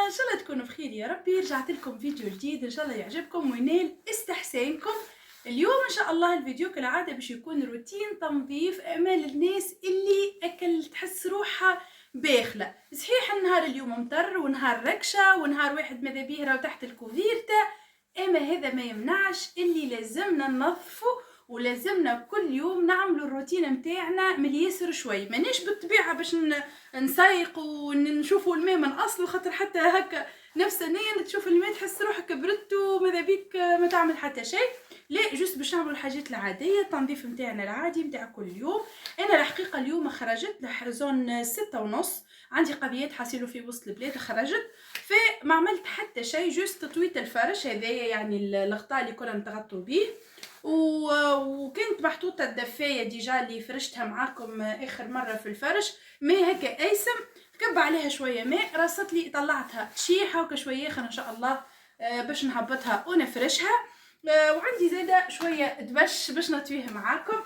ان شاء الله تكونوا بخير يا ربي. رجعت لكم فيديو جديد ان شاء الله يعجبكم وينال استحسانكم. اليوم ان شاء الله الفيديو كالعاده باش يكون روتين تنظيف اعمال الناس اللي اكل تحس روحها باخله. صحيح النهار اليوم مطر ونهار ركشه ونهار واحد ماذا بيه راهو تحت الكوفيرتا، اما هذا ما يمنعش اللي لازمنا ننظفه ولازمنا كل يوم نعملوا الروتين متاعنا من ياسر شوي. مانيش بالطبيعه باش نسايق ونشوفوا الماء من اصله، خاطر حتى هكا نفس النية تشوف الماء تحس روحك بردت وماذا بيك ما تعمل حتى شيء. لا، جست باش نعملوا الحاجات العاديه، التنظيف متاعنا العادي متاع كل يوم. انا الحقيقه اليوم خرجت لحرزون 6:30، عندي قضيات حاصلوا في وسط البلاد، خرجت فما عملت حتى شيء، جست طويت الفرش هذايا يعني الغطاء اللي كنا نتغطوا به، وكانت محطوطه الدفايه ديجا اللي فرشتها معاكم اخر مره في الفرش، ما هكا ايسم كب عليها شويه ماء، رصت لي طلعتها شيحه وكشويه ان شاء الله باش نهبطها ونفرشها. وعندي زاده شويه دبش باش نطويه معاكم.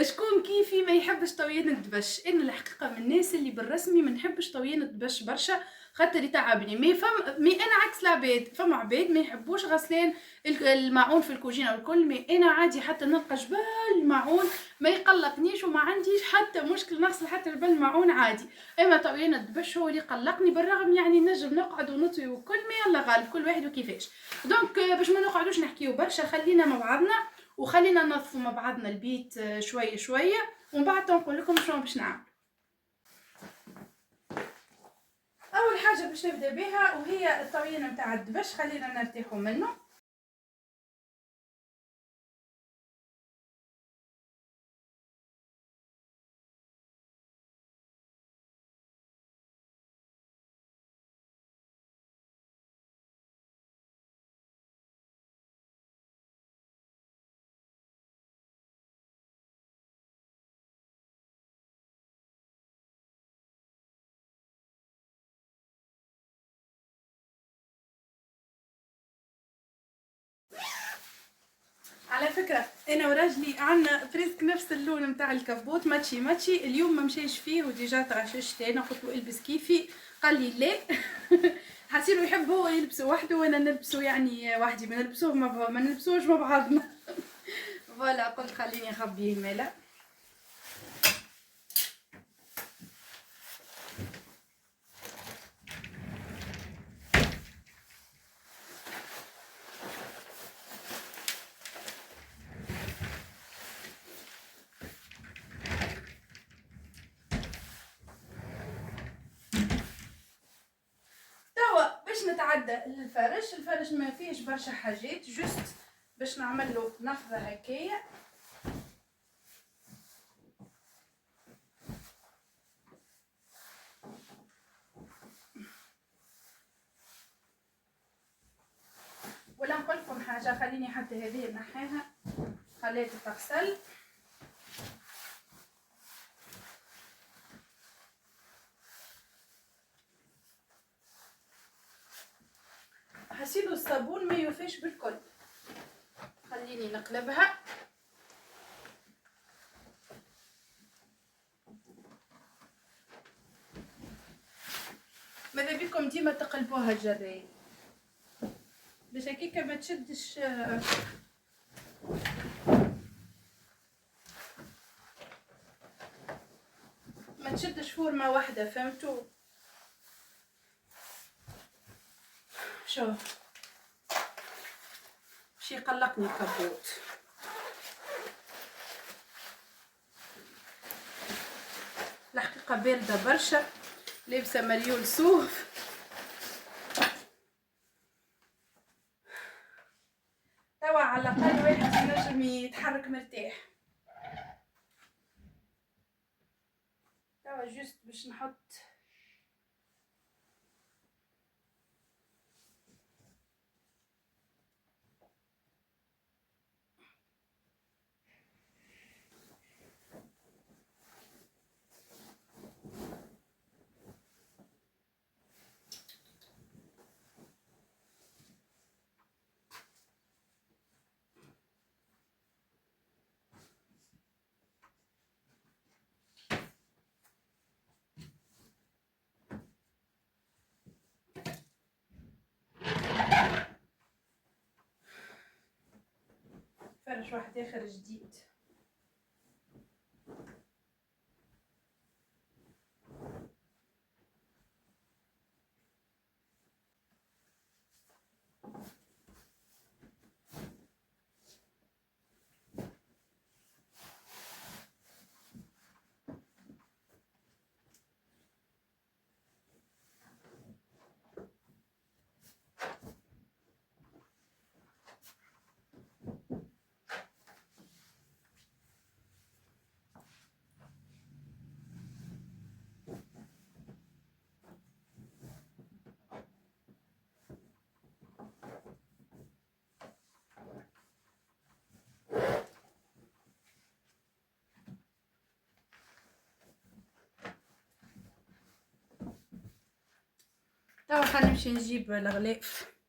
شكون كيفي ما يحبش طويان الدبش؟ انا الحقيقه من الناس اللي بالرسمي ما نحبش طويان الدبش برشا، خاطر يتعبني. مي انا عكس العباد، فما عباد ما يحبوش غسلان الماعون في الكوجينه والكل، مي انا عادي حتى نلقى جبال الماعون ما يقلقنيش وما عنديش حتى مشكل نغسل حتى جبال الماعون عادي. اما طويان الدبش هو اللي قلقني، بالرغم يعني نجم نقعد ونطوي وكل، ما يلا غالب كل واحد وكيفاش. دونك باش ما نقعدوش نحكيو برشا، خلينا مع بعضنا وخلينا ننظفوا مع بعضنا البيت شويه شويه، ومن بعد نقول لكم شنو باش نعمل. اول حاجه باش نبدا بها وهي الطوينه نتاع الدبش، خلينا نرتاحوا منه. على فكره انا وراجلي عندنا بريسك نفس اللون نتاع الكبوت، ماتشي ماتشي. اليوم ما مشيش فيه وديجا تغششت انا، قلت له البس كيفي، قال لي لا. حسيرو يحب هو يلبسه وحده وانا نلبسه يعني وحدي، ما نلبسوه ما نلبسوش مع بعضنا. فوالا قلت خليني نخبيه الماء. نتعدى الفرش ما فيهش برشا حاجات، جست باش نعمل له نفضه هكايا. ولا نقول لكم حاجه، خليني حتى هذه نحيها خليتها تغسل. حسيلو الصابون ما يوفيش بالكل، خليني نقلبها. ماذا بيكم ديما تقلبوها الجرايد باش هكاكا ما تشدش، ما تشدش فورمه واحده، فهمتوا؟ شوف شي قلقني الكبوت. الحقيقه بارده برشا، لابسه مريول صوف. توا على الاقل واحد ينجم يتحرك مرتاح. توا جست باش نحط بلش واحد اخر جديد. طبعا خلينا نمشي نجيب الغلاف.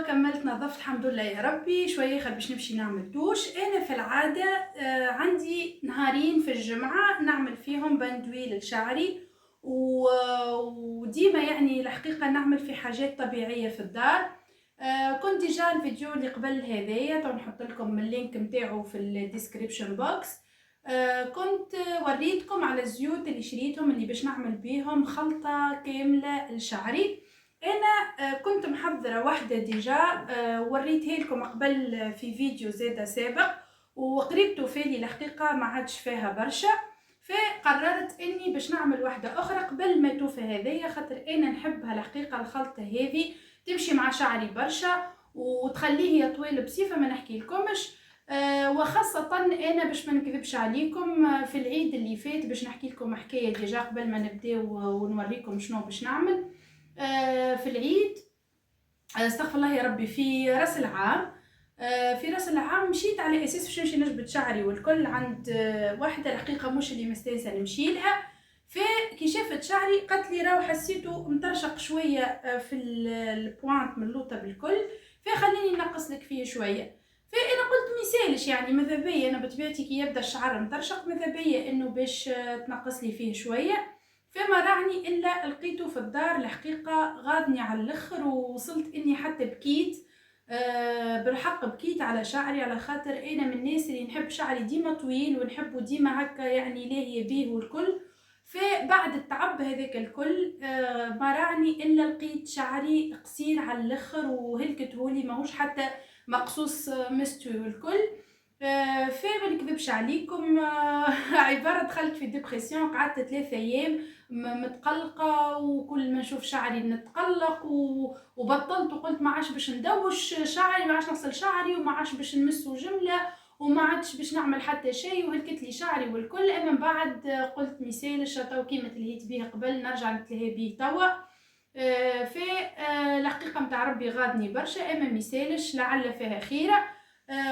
كملت نظفت الحمد لله يا ربي شويه، خل باش نمشي نعمل دوش. انا في العاده عندي نهارين في الجمعه نعمل فيهم باندوي لشعري، وديما يعني الحقيقه نعمل في حاجات طبيعيه في الدار. كنت ديجا الفيديو اللي قبل هذايا تو نحط لكم اللينك نتاعو في الديسكريبشن بوكس. كنت وريتكم على الزيوت اللي شريتهم اللي باش نعمل بيهم خلطه كامله لشعري. انا كنت محضره واحده ديجا، وريتها لكم قبل في فيديو زاده سابق، وقريب توفالي الحقيقه ما عادش فيها برشا، فقررت اني باش نعمل واحده اخرى قبل ما توفى هذيا، خاطر انا نحبها الحقيقه الخلطه هذه تمشي مع شعري برشا وتخليه يطول بصفه ما نحكي لكمش. وخاصة أنا باش ما نكذبش عليكم في العيد اللي فات باش نحكي لكم حكاية ديجا قبل ما نبداو ونوريكم شنو باش نعمل. في العيد استغفر الله يا ربي، في راس العام، في راس العام مشيت على اساس باش نمشي نجبد شعري والكل عند واحده الحقيقه مش اللي مستانسه نمشي لها. فكي شافت شعري قالت لي راهو حسيته مطرشق شويه في البوانت من اللوطه بالكل، فخليني نقص لك فيه شويه. فانا قلت ميسالش يعني ماذا بيا انا بطبيعتي كي يبدا الشعر مطرشق ماذا بيا انه باش تنقص لي فيه شويه. فما رعني الا لقيته في الدار الحقيقه غاضني على الاخر، ووصلت اني حتى بكيت. بالحق بكيت على شعري، على خاطر انا من الناس اللي نحب شعري ديما طويل ونحبه ديما هكا يعني لاهيه بيه والكل. فبعد التعب هذاك الكل ما رعني الا لقيت شعري قصير على الاخر وهلكتهولي ماهوش حتى مقصوص مستوي والكل. فما نكذبش عليكم عبارة دخلت في ديبرسيون، قعدت 3 ايام متقلقه، وكل ما نشوف شعري نتقلق وبطلت وقلت ما عادش باش ندوش شعري، ما عادش نغسل شعري وما عادش باش نمسه جمله وما عادش باش نعمل حتى شيء، وهلكت لي شعري والكل. اما من بعد قلت ميسالش تو كيما تلهيت بيه قبل نرجع نتلهي بيه توا. في الحقيقه متاع ربي غادني برشا، اما ميسالش لعل فيها خيره.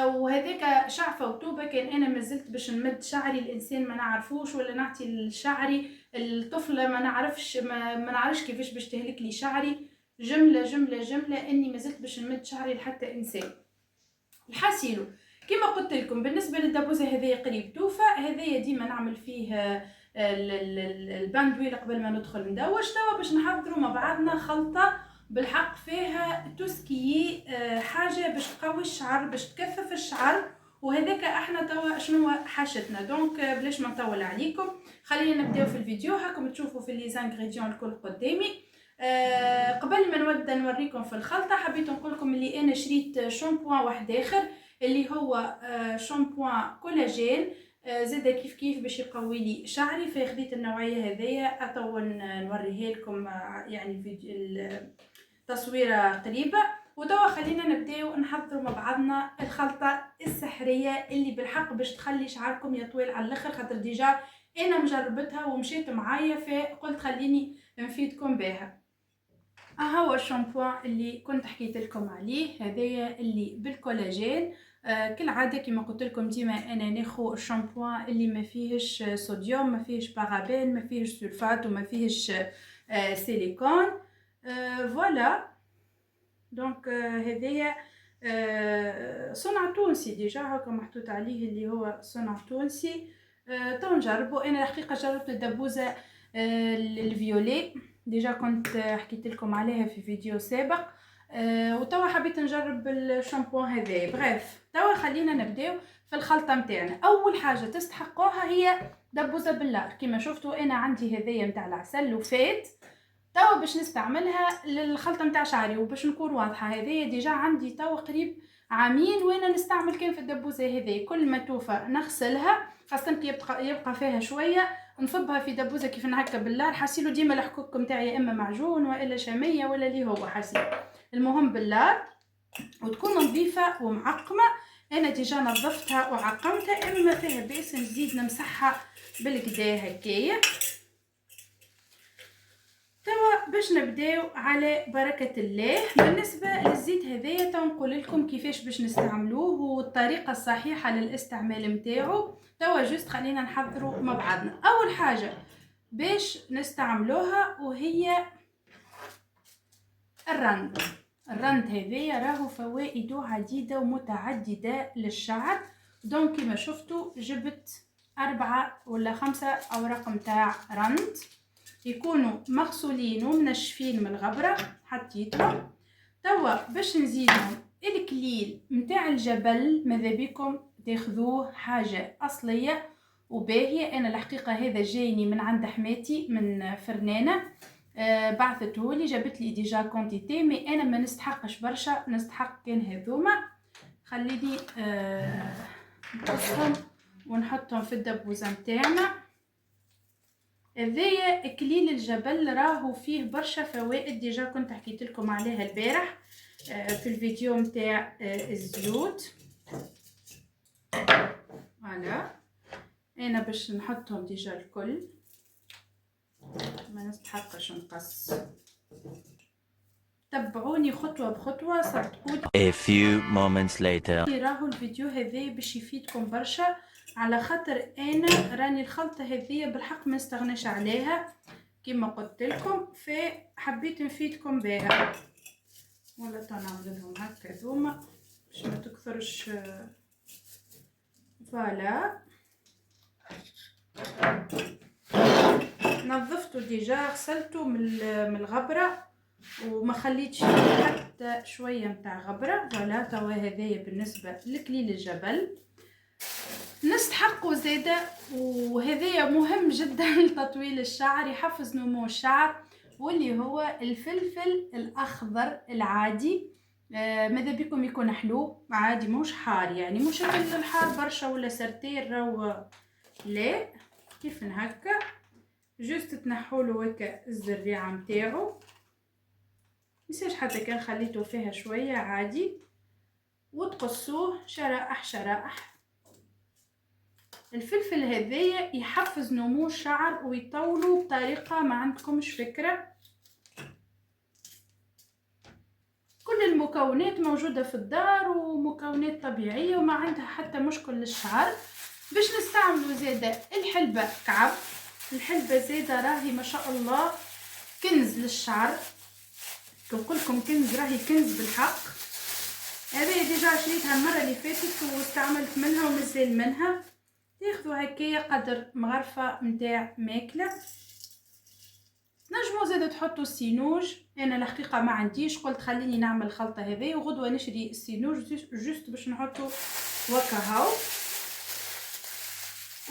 وهذاك شعفه وتوبه، كان انا مازلت باش نمد شعري الانسان ما نعرفوش ولا نعطي الشعري الطفله ما نعرفش ما نعرفش كيفاش باش تهلك لي شعري جمله جمله جمله، اني مازلت باش نمد شعري لحتى انسان. الحاسيلو كما قلت لكم بالنسبه للدبوزه هذيا قريب توفى، هذايا ديما نعمل فيه الباندويل قبل ما ندخل ندوش. توا باش نحضروا مع بعضنا خلطه بالحق فيها توسكي حاجه باش تقوي الشعر باش تكثف الشعر، وهذاك احنا توا شنو حاجتنا. دونك بلاش ما نطول عليكم، خلينا نبداو في الفيديو. هاكم تشوفوا في لي زانغريديون الكل قدامي. قبل ما نبدا نوريكم في الخلطه حبيت نقول لكم اللي انا شريت شامبوان واحد اخر اللي هو شامبوان كولاجين، زاده كيف باش يقوي لي شعري، فخديت النوعيه هذيا اتو نوريها لكم يعني فيديو تصويره قريبه. وتوا خلينا نبداو نحضروا مع بعضنا الخلطه السحريه اللي بالحق باش تخلي شعركم يطول على الاخر، خاطر ديجا انا مجربتها ومشيت معايا فقلت خليني نفيدكم بها. هو الشامبوان اللي كنت حكيت لكم عليه هذايا اللي بالكولاجين. كالعاده كما قلت لكم ديما انا ناخذ الشامبوان اللي ما فيهش صوديوم، ما فيهش بارابين، ما فيهش سلفات وما فيهش سيليكون. فوالا دونك هذايا صنع تونسي ديجا هكا محطوط عليه اللي هو صنع تونسي. تو نجربوا. انا الحقيقه جربت الدبوزه الفيولي ديجا كنت حكيت لكم عليها في فيديو سابق، وتوا حبيت نجرب الشامبوان هذايا. بغيف توا خلينا نبداو في الخلطه نتاعنا. اول حاجه تستحقوها هي دبوزه باللار. كما شفتوا انا عندي هذايا نتاع العسل وفات، توا باش نستعملها للخلطه نتاع شعري. وباش نكون واضحه هذايا ديجا عندي توا قريب عامين وانا نستعمل كان في الدبوزه هذه. كل ما توفى نغسلها، خاصه كي يبقى فيها شويه نصبها في دبوزه كيف هكا باللار. حاسيلو ديما الحكوك نتاعي يا اما معجون والا شاميه ولا اللي هو حاسيل، المهم باللار وتكون نظيفه ومعقمه. انا ديجا نظفتها وعقمتها، اما ما فيها بيس نزيد نمسحها بالكدا هكايا. توا باش نبداو على بركه الله. بالنسبه للزيت هذايا تنقول لكم كيفاش باش نستعملوه والطريقه الصحيحه للاستعمال نتاعو. توا جوست خلينا نحضروا مع بعضنا. اول حاجه باش نستعملوها وهي الرند. الرند هذايا راهو فوائده عديدة ومتعددة للشعر. دونك كما شفتوا جبت 4 ولا 5 اوراق متاع رند يكونوا مغسولين ومنشفين من الغبرة، حطيتهم. توا باش نزيدهم الكليل متاع الجبل، ماذا بكم تاخذوه حاجة أصلية وباهية. أنا الحقيقة هذا جايني من عند حماتي من فرنانة، بعثته لي، جابت لي ديجا كونتيتي، مي أنا ما نستحقش برشا، نستحق كان هذوما. خليني نقصهم ونحطهم في الدبوزة متاعنا. هذايا اكليل الجبل راهو فيه برشا فوائد، ديجا كنت حكيت لكم عليها البارح في الفيديو متاع الزيوت. فوالا انا باش نحطهم ديجا الكل، ما نستحقش نقص. تبعوني خطوه بخطوه صدقوني. A few moments later. راهو الفيديو هذا باش يفيدكم برشا، على خاطر انا راني الخلطه هذه بالحق ما نستغناش عليها كما قلت لكم، فحبيت نفيدكم بها. ولا تنعمل لهم هكا ذوما باش ما تكثرش. فوالا نظفته ديجا، غسلته من الغبره وما خليتش فيه حتى شويه متاع غبره. فوالا توا هذايا بالنسبه لكليل الجبل نستحقه زاده، وهذايا مهم جدا لتطويل الشعر، يحفز نمو الشعر، واللي هو الفلفل الاخضر العادي. ماذا بكم يكون حلو عادي، مش حار، يعني مش الحار برشا ولا سرتير، راهو لا كيف هكا جوست تنحولو هكا الزريعه متاعو، ميصيرش حتى كان خليته فيها شويه عادي، وتقصوه شرائح شرائح. الفلفل هذايا يحفز نمو الشعر ويطولوا بطريقه ما عندكمش فكره. كل المكونات موجوده في الدار ومكونات طبيعيه وما عندها حتى مشكل للشعر. باش نستعملوا زاده الحلبه كعب. الحلبه زاده راهي ما شاء الله كنز للشعر، نقول لكم كنز، راهي كنز بالحق. هذه ديجا شريتها المره اللي فاتت واستعملت منها ومازال منها. تاخذوا هكايا قدر مغرفه نتاع ماكله. نجموا زاده تحطوا السينوج، انا الحقيقه ما عنديش، قلت خليني نعمل الخلطه هذه وغدوه نشري السينوج جوست باش نحطوا وكهو.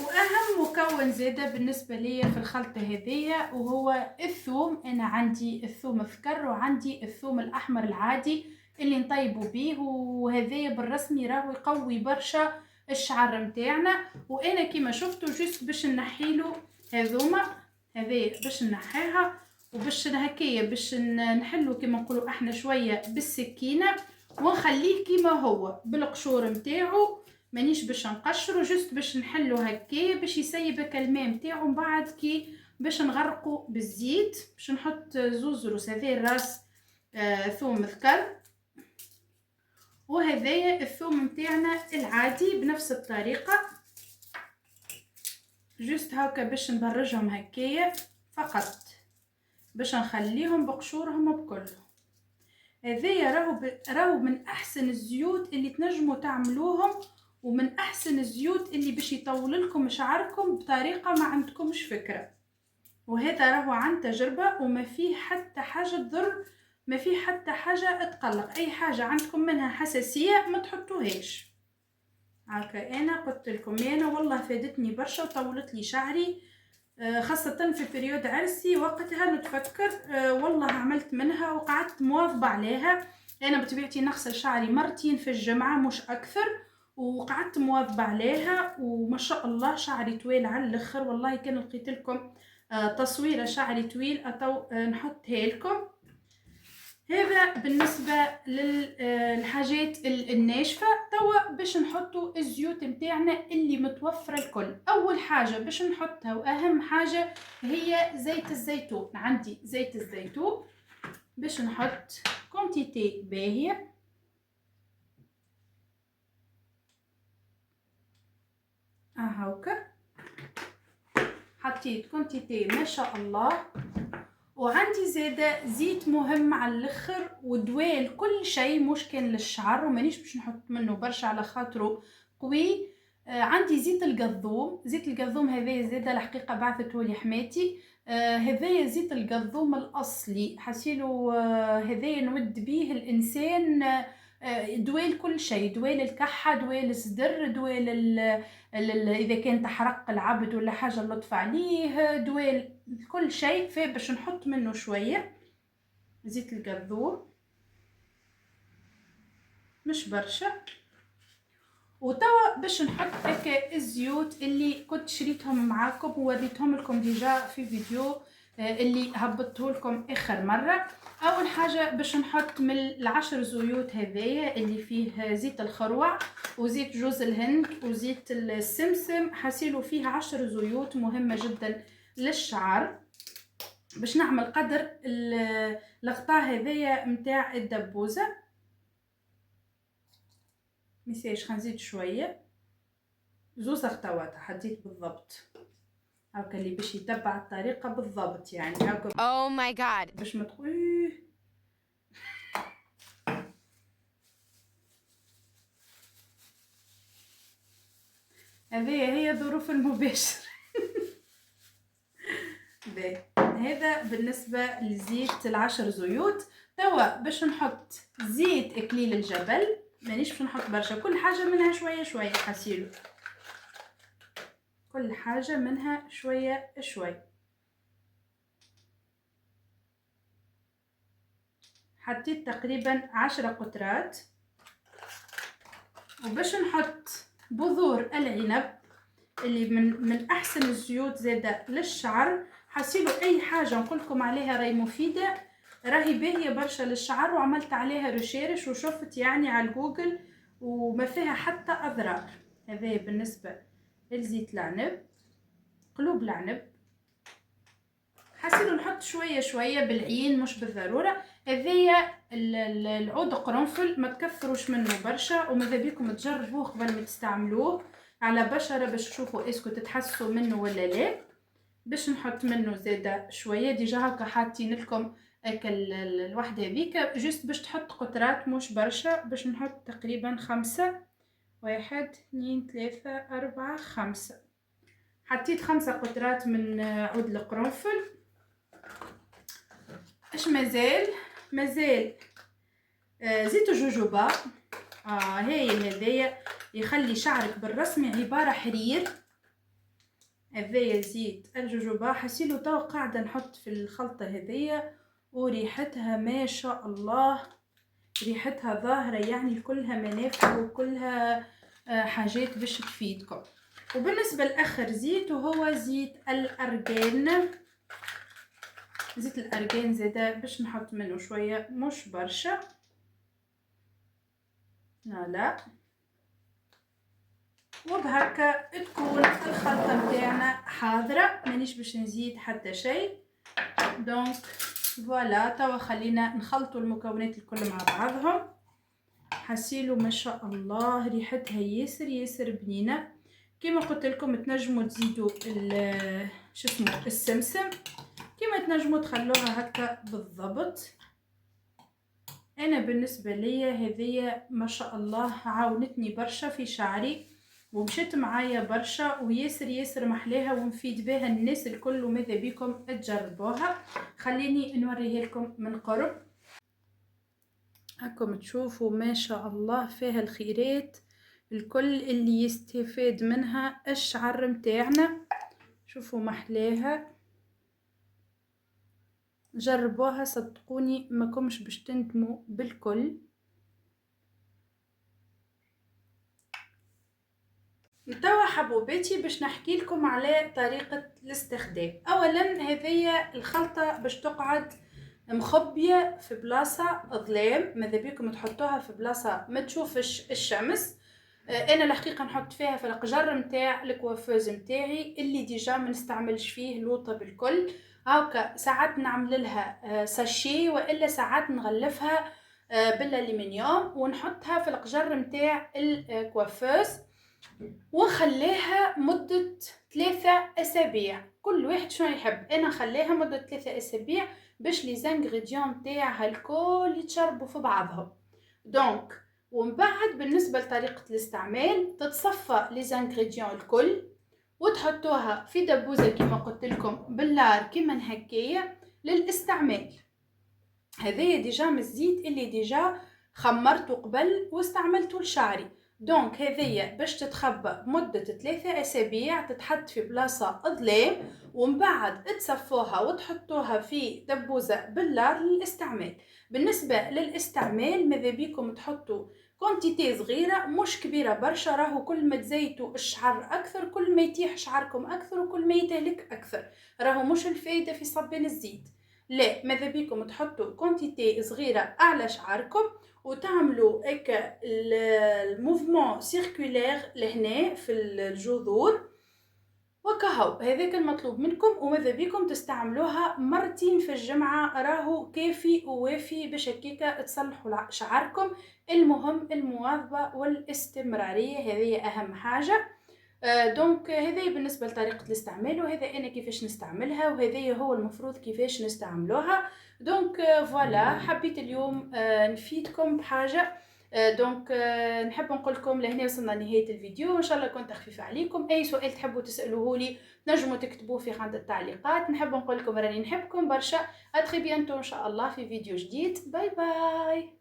واهم مكون زاده بالنسبه لي في الخلطه هذيا وهو الثوم. انا عندي الثوم الثكر وعندي الثوم الاحمر العادي اللي نطيبوا به، وهذايا بالرسمي راهو يقوي برشا الشعر متاعنا. وانا كيما شفتوا جوست باش نحيلو هذوما، هذايا باش نحيها وباش هكايا باش نحلو كيما نقولوا احنا شويه بالسكينه ونخليه كيما هو بالقشور متاعو، مانيش باش نقشرو، جست باش نحلو هكايا باش يسيب الماء متاعو. من بعد كي باش نغرقو بالزيت باش نحط زوز روس، هذا الراس ثوم ذكر، وهذايا الثوم متاعنا العادي بنفس الطريقه. جست هكا باش نبرجهم هكايا فقط، باش نخليهم بقشورهم بكلهم. هذايا راهو من احسن الزيوت اللي تنجموا تعملوهم، ومن احسن الزيوت اللي باش يطول لكم شعركم بطريقه ما عندكمش فكره. وهذا راهو عن تجربه، وما فيه حتى حاجه تضر، ما فيه حتى حاجه تقلق. اي حاجه عندكم منها حساسيه ما تحطوهاش. هكا انا قلت لكم انا والله فادتني برشا وطولت لي شعري، خاصة في بريود عرسي وقتها نتفكر والله عملت منها وقعدت مواظبة عليها. أنا بطبيعتي نغسل شعري مرتين في الجمعة مش أكثر، وقعدت مواظبة عليها وما شاء الله شعري طويل على الآخر. والله كان لقيت لكم تصويرة شعري طويل أتو نحطها لكم. هذا بالنسبة للحاجات الناشفة. توا باش نحطوا الزيوت متاعنا اللي متوفرة الكل. أول حاجة باش نحطها وأهم حاجة هي زيت الزيتون. عندي زيت الزيتون باش نحط كونتيتي باهية، هاكا حطيت كونتيتي ما شاء الله. وعندي زاده زيت مهم على الاخر ودوال كل شيء مش كان للشعر ومانيش باش نحط منه برشا على خاطره قوي. عندي زيت القضوم. زيت القضوم هذا زاده الحقيقه بعثته لي حماتي. هذايا زيت القضوم الاصلي حسيلو. هذايا نود بيه الانسان دوال كل شيء، دوال الكحه، دوال الصدر، دوال اذا كان تحرق العبد ولا حاجه لطف عليه، دوال كل شيء. فباش نحط منه شويه زيت القذوم مش برشا. وتوا باش نحط هكا الزيوت اللي كنت شريتهم معاكم ووريتهم لكم ديجا في فيديو اللي هبطته لكم اخر مره. اول حاجه باش نحط من العشر زيوت هذايا اللي فيه زيت الخروع وزيت جوز الهند وزيت السمسم. حسيلو فيه 10 زيوت مهمه جدا للشعر باش نعمل قدر الغطاء هذايا متاع الدبوزه. ميساج خنزيد شويه، زوز خطوات حطيت بالضبط هاكا اللي باش يتبع الطريقه بالضبط يعني هاكا. Oh my god. باش ما تقول هذه هي ظروف المباشر. هذا بالنسبه لزيت العشر زيوت. توا باش نحط زيت اكليل الجبل، مانيش باش نحط برشا، كل حاجه منها شويه شويه حسيلو، كل حاجه منها شويه شويه. حطيت تقريبا 10 قطرات. وباش نحط بذور العنب اللي من احسن الزيوت زاده للشعر. حسيلو اي حاجه نقولكم عليها راهي مفيده، راهي باهيه برشا للشعر، وعملت عليها ريشيرش وشفت يعني على جوجل وما فيها حتى اضرار. هذا بالنسبه لزيت العنب، قلوب العنب. حسيلو نحط شويه شويه بالعين مش بالضروره. هذايا العود قرنفل ما تكثروش منه برشا، وماذا بيكم تجربوه قبل ما تستعملوه على بشره باش تشوفوا اسكو تتحسوا منه ولا لا. باش نحط منه زاده شويه، ديجا هكا حاطين لكم الوحده هذيك جست باش تحط قطرات مش برشا. باش نحط تقريبا 5، 1 2 3 4 5. حطيت 5 قطرات من عود القرنفل. اش مازال زيت الجوجوبا. هذايا يخلي شعرك بالرسمي عباره حرير. هذايا زيت الجوجوبا. حسيلو توا قاعده نحط في الخلطه هذيا وريحتها ما شاء الله، ريحتها ظاهره يعني كلها منافع وكلها حاجات باش تفيدكم. وبالنسبه لاخر زيت وهو زيت الارغان. زيت الارغان زاده باش نحط منه شويه مش برشا، لا. وبهكا تكون الخلطه متاعنا حاضره، مانيش باش نزيد حتى شيء. دونك فوالا توا خلينا نخلطوا المكونات الكل مع بعضهم. حسيلو ما شاء الله ريحتها ياسر بنينه. كما قلت لكم تنجموا تزيدوا شو اسمه السمسم، كما تنجموا تخلوها هكا بالضبط. انا بالنسبه ليا هذيا ما شاء الله عاونتني برشا في شعري ومشيت معايا برشا وياسر محلاها ومفيد بها الناس الكل، وماذا بيكم تجربوها. خليني نوريه لكم من قرب هاكم تشوفوا ما شاء الله فيها الخيرات الكل اللي يستفاد منها الشعر متاعنا. شوفوا محلاها، جربوها صدقوني ما كمش باش تندموا بالكل. توا حبوباتي باش نحكي لكم على طريقة الاستخدام. اولا هذه الخلطة باش تقعد مخبية في بلاصة ظلام، ماذا بيكم تحطوها في بلاصة ما تشوفش الشمس. انا الحقيقة نحط فيها في القجر متاع الكوافوز متاعي اللي ديجا ما نستعملش فيه لوطة بالكل. هاكا ساعات نعمل لها ساشي والا ساعات نغلفها بالالومنيوم ونحطها في القجر متاع الكوافوز ونخليها مدة 3 أسابيع. كل واحد شنو يحب. انا نخليها مده 3 اسابيع باش لي زانغريديون تاعها الكل يتشربوا في بعضهم. دونك ومن بعد بالنسبه لطريقه الاستعمال، تتصفى لي زانغريديون الكل وتحطوها في دبوزه كما قلت لكم باللار كيما هكايا للاستعمال. هذايا ديجا من الزيت اللي ديجا خمرته قبل واستعملته لشعري. دونك هذايا باش تتخبى مدة 3 أسابيع، تتحط في بلاصة ظلام ومن بعد تصفوها وتحطوها في دبوزة باللار للاستعمال. بالنسبة للاستعمال ماذا بيكم تحطوا كونتيتي صغيرة مش كبيرة برشا، راهو كل ما تزيتوا الشعر أكثر كل ما يتيح شعركم أكثر وكل ما يتهلك أكثر، راهو مش الفايدة في صبين الزيت، لا ماذا بيكم تحطوا كونتيتي صغيرة على شعركم وتعملوا هكا الموفمون سيركولير لهنا في الجذور وكهو. هذاك المطلوب منكم، وماذا بيكم تستعملوها مرتين في الجمعة، راهو كافي ووافي باش هكاكا تصلحوا شعركم. المهم المواظبة والاستمرارية، هذه أهم حاجة. دونك هذا بالنسبة لطريقة الاستعمال، وهذا أنا كيفاش نستعملها، وهذا هو المفروض كيفاش نستعملوها. دونك فوالا حبيت اليوم نفيدكم بحاجة. دونك نحب نقول لكم لهنا وصلنا لنهاية الفيديو، ان شاء الله كنت خفيفة عليكم. اي سؤال تحبوا تسألوه لي تنجموا تكتبوه في خانة التعليقات. نحب نقول لكم راني نحبكم برشا. اتري بيانتو ان شاء الله في فيديو جديد. باي باي.